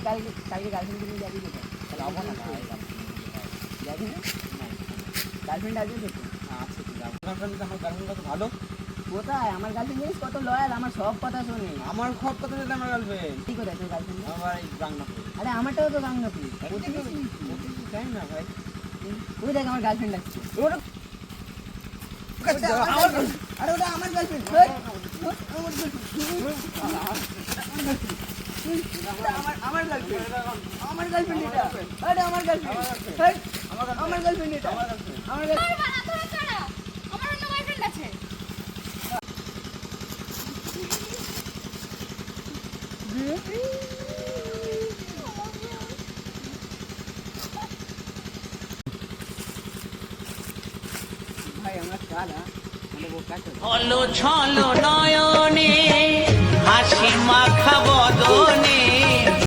কালকে গার্লফ্রেন্ড নিয়ে যাবি কোথায়? যাবো না ভাই, যাবি না? গার্লফ্রেন্ড আছে তো? আছে তো যাবো। আমার গার্লফ্রেন্ড কত ভালো। কোথায়? আমার গার্লফ্রেন্ড জিনিস কত লয়াল, আমার সব কথা শোনে। আমার সব কথা শুনে আমার গার্লফ্রেন্ড। কি কোথায় তোর গার্লফ্রেন্ড? আমার এই গাংনাপুর। আরে আমারটাও তো গাঙ্গাপুর। তাই না ভাই? ওই দেখ আমার গার্লফ্রেন্ড আসছে। আরে ওটা আমার গার্লফ্রেন্ড। আমার গার্লফ্রেন্ড এটা। আরে আমার গার্লফ্রেন্ড। আমার গার্লফ্রেন্ড এটা। আমার গার্লফ্রেন্ড। আমার অন্য বয়ফ্রেন্ড আছে। ভাই আমার চালা মানে বোকা ছলো ছলো নয়নে হাসি মাখা